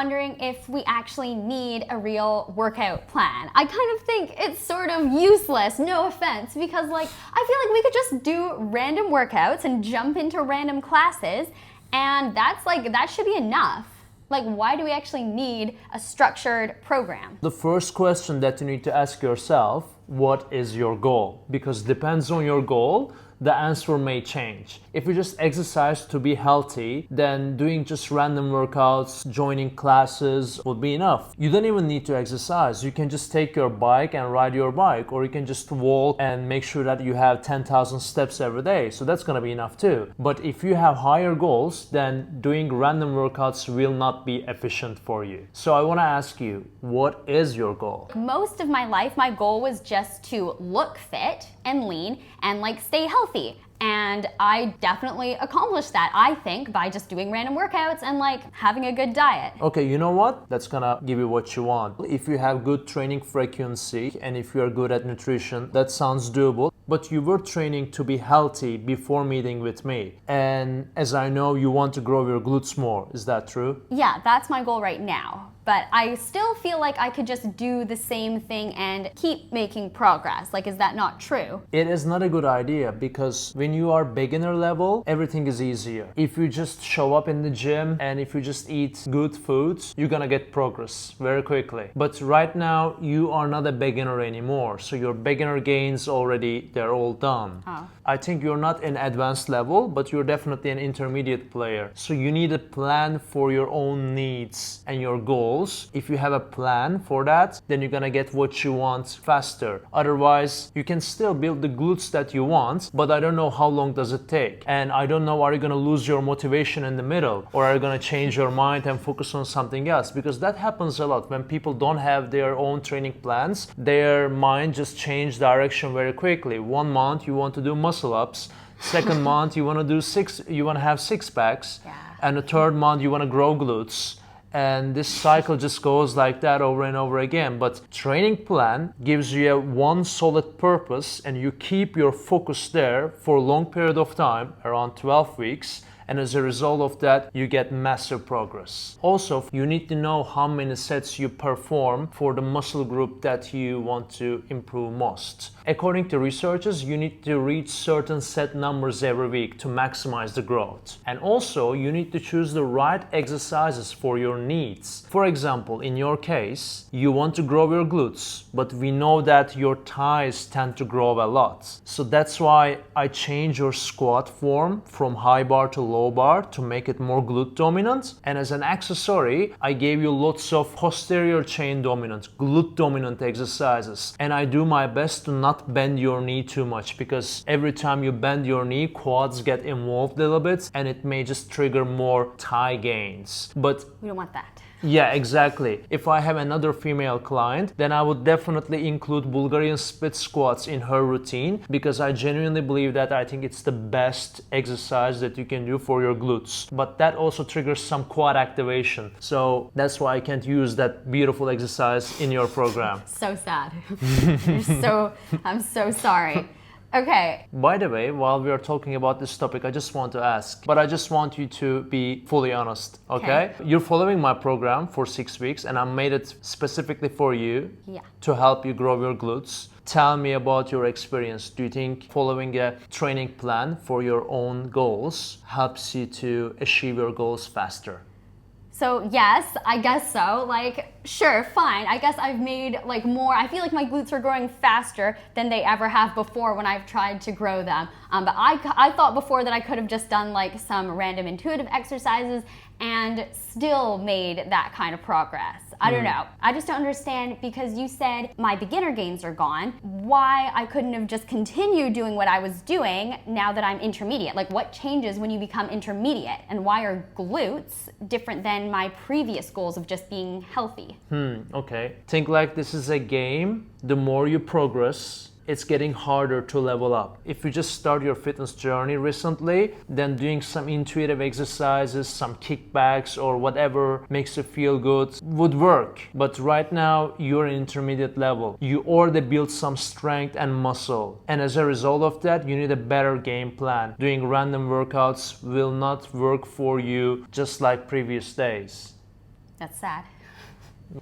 wondering if we actually need a real workout plan. I kind of think it's sort of useless, no offense, because like I feel like we could just do random workouts and jump into random classes, and that should be enough. Like, why do we actually need a structured program? The first question that you need to ask yourself, what is your goal? Because depends on your goal, the answer may change. If you just exercise to be healthy, then doing just random workouts, joining classes would be enough. You don't even need to exercise. You can just take your bike and ride your bike, or you can just walk and make sure that you have 10,000 steps every day. So that's gonna be enough too. But if you have higher goals, then doing random workouts will not be efficient for you. So I wanna ask you, what is your goal? Most of my life, my goal was just to look fit and lean and like stay healthy. And I definitely accomplished that, I think, by just doing random workouts and like having a good diet. Okay, you know what? That's gonna give you what you want. If you have good training frequency and if you are good at nutrition, that sounds doable. But you were training to be healthy before meeting with me. And as I know, you want to grow your glutes more. Is that true? Yeah, that's my goal right now. But I still feel like I could just do the same thing and keep making progress. Like, is that not true? It is not a good idea, because when you are beginner level, everything is easier. If you just show up in the gym and if you just eat good foods, you're gonna get progress very quickly. But right now, you are not a beginner anymore. So your beginner gains already, they're all done. Oh. I think you're not an advanced level, but you're definitely an intermediate player. So you need a plan for your own needs and your goals. If you have a plan for that, then you're gonna get what you want faster. Otherwise, you can still build the glutes that you want, but I don't know how long does it take. And I don't know, are you gonna lose your motivation in the middle, or are you gonna change your mind and focus on something else? Because that happens a lot. When people don't have their own training plans, their mind just changes direction very quickly. 1 month you want to do muscle ups, second month you want to have six packs, Yeah. and the third month you want to grow glutes. And this cycle just goes like that over and over again. But training plan gives you one solid purpose, and you keep your focus there for a long period of time, around 12 weeks. And as a result of that, you get massive progress. Also, you need to know how many sets you perform for the muscle group that you want to improve most. According to researchers, you need to reach certain set numbers every week to maximize the growth. And also, you need to choose the right exercises for your needs. For example, in your case, you want to grow your glutes, but we know that your thighs tend to grow a lot. So that's why I changed your squat form from high bar to low bar to make it more glute dominant. And as an accessory, I gave you lots of posterior chain dominant, glute dominant exercises. And I do my best to not bend your knee too much, because every time you bend your knee, quads get involved a little bit and it may just trigger more thigh gains. But We don't want that. yeah, exactly. If I have another female client, then I would definitely include Bulgarian split squats in her routine, because I genuinely believe that I think it's the best exercise that you can do for your glutes. But that also triggers some quad activation. So that's why I can't use that beautiful exercise in your program. So sad. I'm so sorry. Okay. By the way, while we are talking about this topic, I just want to ask, but I just want you to be fully honest, okay? You're following my program for 6 weeks, and I made it specifically for you to help you grow your glutes. Tell me about your experience. Do you think following a training plan for your own goals helps you to achieve your goals faster? So yes, I guess so. Like, sure, fine. I guess I've made like more. I feel like my glutes are growing faster than they ever have before when I've tried to grow them. But I thought before that I could have just done like some random intuitive exercises and still made that kind of progress. I don't know. I just don't understand, because you said my beginner gains are gone, why I couldn't have just continued doing what I was doing now that I'm intermediate. Like, what changes when you become intermediate, and why are glutes different than my previous goals of just being healthy? Okay. Think like this is a game. The more you progress, it's getting harder to level up. If you just start your fitness journey recently, then doing some intuitive exercises, some kickbacks or whatever makes you feel good would work. But right now, you're intermediate level. You already built some strength and muscle. And as a result of that, you need a better game plan. Doing random workouts will not work for you just like previous days. That's sad.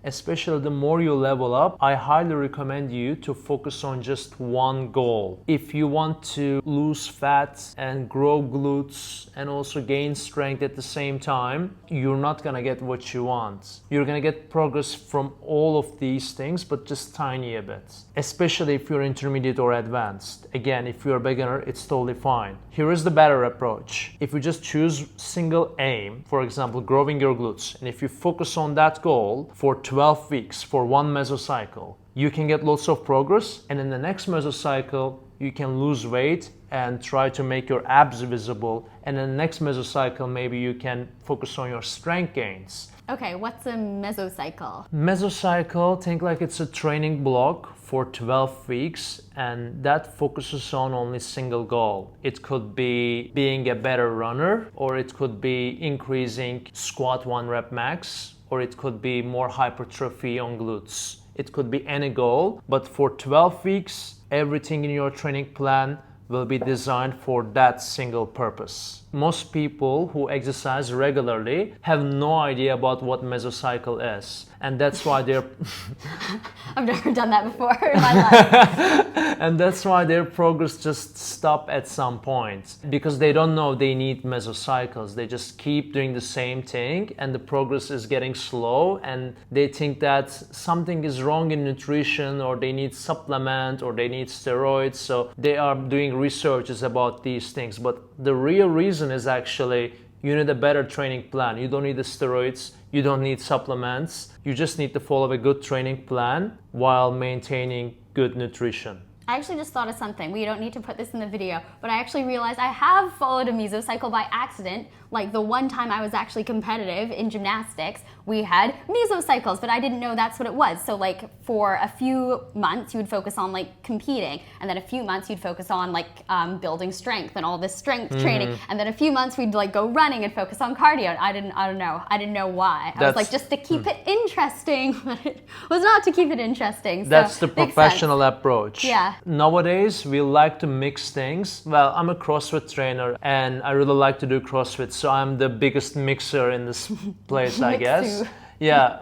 Especially the more you level up, I highly recommend you to focus on just one goal. If you want to lose fat and grow glutes and also gain strength at the same time, you're not gonna get what you want. You're gonna get progress from all of these things, but just tiny a bit. Especially if you're intermediate or advanced. Again, if you're a beginner, it's totally fine. Here is the better approach. If you just choose single aim, for example, growing your glutes, and if you focus on that goal for 12 weeks for one mesocycle, you can get lots of progress, and in the next mesocycle you can lose weight and try to make your abs visible, and in the next mesocycle maybe you can focus on your strength gains. Okay, what's a mesocycle? Mesocycle, think like it's a training block for 12 weeks, and that focuses on only single goal. It could be being a better runner, or it could be increasing squat 1 rep max, or it could be more hypertrophy on glutes. It could be any goal, but for 12 weeks, everything in your training plan will be designed for that single purpose. Most people who exercise regularly have no idea about what mesocycle is, and that's why they're I've never done that before in my life. and that's why their progress just stop at some point, because they don't know they need mesocycles. They just keep doing the same thing and the progress is getting slow, and they think that something is wrong in nutrition, or they need supplement, or they need steroids, so they are doing researches about these things. But the real reason is actually you need a better training plan. You don't need the steroids, you don't need supplements, you just need to follow a good training plan while maintaining good nutrition. I actually just thought of something. We don't need to put this in the video, but I actually realized I have followed a mesocycle by accident. Like the one time I was actually competitive in gymnastics, we had mesocycles, but I didn't know that's what it was. So like for a few months you would focus on like competing, and then a few months you'd focus on like building strength and all this strength training, and then a few months we'd like go running and focus on cardio. And I didn't know why. I was like, just to keep it interesting, but it was not to keep it interesting. So that's the professional approach. Yeah. Nowadays, we like to mix things. Well, I'm a CrossFit trainer and I really like to do CrossFit, so I'm the biggest mixer in this place, I guess. Yeah,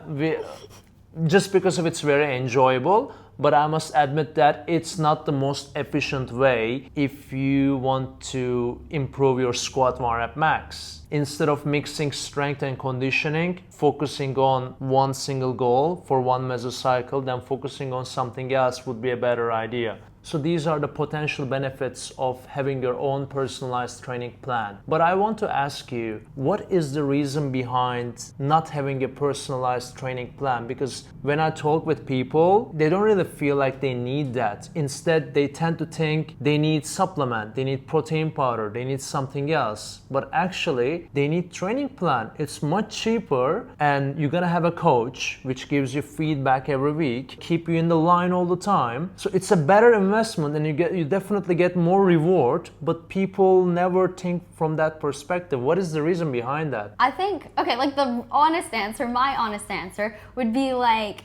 just because of it's very enjoyable, but I must admit that it's not the most efficient way if you want to improve your squat 1 rep max. Instead of mixing strength and conditioning, focusing on one single goal for one mesocycle, then focusing on something else would be a better idea. So these are the potential benefits of having your own personalized training plan. But I want to ask you, what is the reason behind not having a personalized training plan? Because when I talk with people, they don't really feel like they need that. Instead, they tend to think they need supplement, they need protein powder, they need something else. But actually, they need training plan. It's much cheaper, and you're gonna have a coach which gives you feedback every week, keep you in the line all the time. So it's a better investment, and you definitely get more reward, but people never think from that perspective. What is the reason behind that? I think, okay, like my honest answer would be like,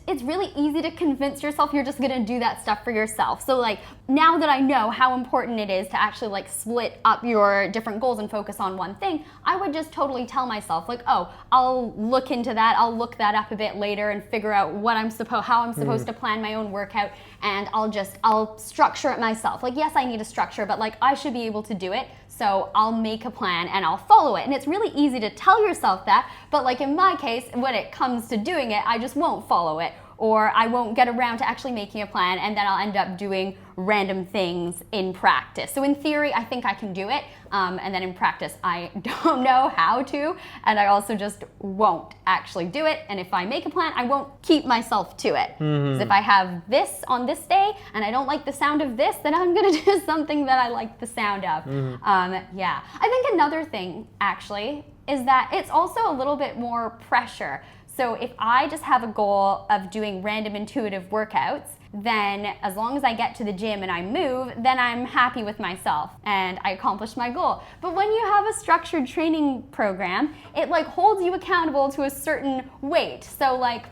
it's really easy to convince yourself you're just gonna do that stuff for yourself. So like, now that I know how important it is to actually like split up your different goals and focus on one thing, I would just totally tell myself like, oh, I'll look into that, I'll look that up a bit later and figure out how I'm supposed to plan my own workout, and I'll structure it myself. Like, yes, I need a structure, but like I should be able to do it. So I'll make a plan and I'll follow it. And it's really easy to tell yourself that, but like in my case, when it comes to doing it, I just won't follow it, or I won't get around to actually making a plan, and then I'll end up doing random things in practice. So in theory, I think I can do it, and then in practice, I don't know how to, and I also just won't actually do it. And if I make a plan, I won't keep myself to it. Because if I have this on this day, and I don't like the sound of this, then I'm gonna do something that I like the sound of. Yeah, I think another thing, actually, is that it's also a little bit more pressure. So if I just have a goal of doing random intuitive workouts, then as long as I get to the gym and I move, then I'm happy with myself and I accomplished my goal. But when you have a structured training program, it like holds you accountable to a certain weight. So like,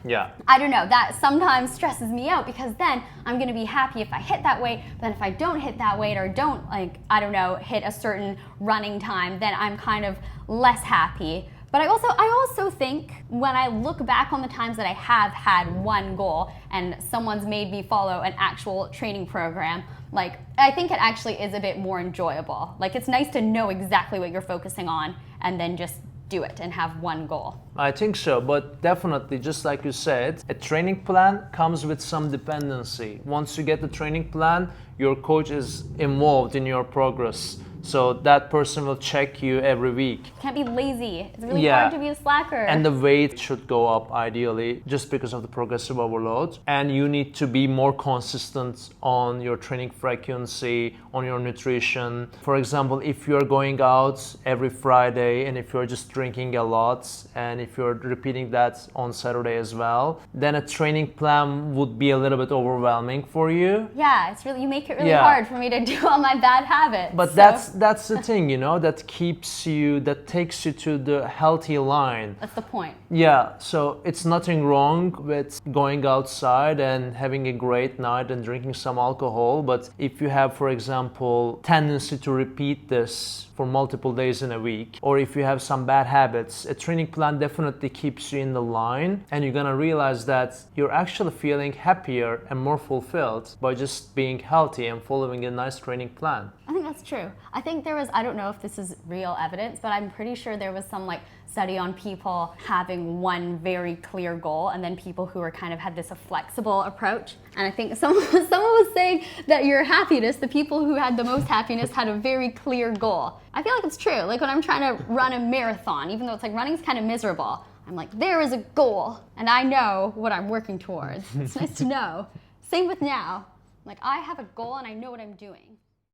I don't know, that sometimes stresses me out, because then I'm gonna be happy if I hit that weight, but then if I don't hit that weight, or don't like, I don't know, hit a certain running time, then I'm kind of less happy. But I also think when I look back on the times that I have had one goal and someone's made me follow an actual training program, like I think it actually is a bit more enjoyable. Like it's nice to know exactly what you're focusing on and then just do it and have one goal. I think so, but definitely, just like you said, a training plan comes with some dependency. Once you get the training plan, your coach is involved in your progress. So that person will check you every week. Can't be lazy. It's really hard to be a slacker. And the weight should go up ideally just because of the progressive overload. And you need to be more consistent on your training frequency, on your nutrition. For example, if you're going out every Friday and if you're just drinking a lot and if you're repeating that on Saturday as well, then a training plan would be a little bit overwhelming for you. Yeah, it's really, you make it really hard for me to do all my bad habits. But that's the thing, you know, that takes you to the healthy line. That's the point. Yeah, so it's nothing wrong with going outside and having a great night and drinking some alcohol, but if you have, for example, tendency to repeat this for multiple days in a week, or if you have some bad habits, a training plan definitely keeps you in the line, and you're gonna realize that you're actually feeling happier and more fulfilled by just being healthy and following a nice training plan. I think that's true. I think there was, I don't know if this is real evidence, but I'm pretty sure there was some like study on people having one very clear goal and then people who were kind of had this a flexible approach. And I think someone was saying that your happiness, the people who had the most happiness had a very clear goal. I feel like it's true. Like when I'm trying to run a marathon, even though it's like running's kind of miserable, I'm like, there is a goal and I know what I'm working towards. It's nice to know. Same with now. Like I have a goal and I know what I'm doing.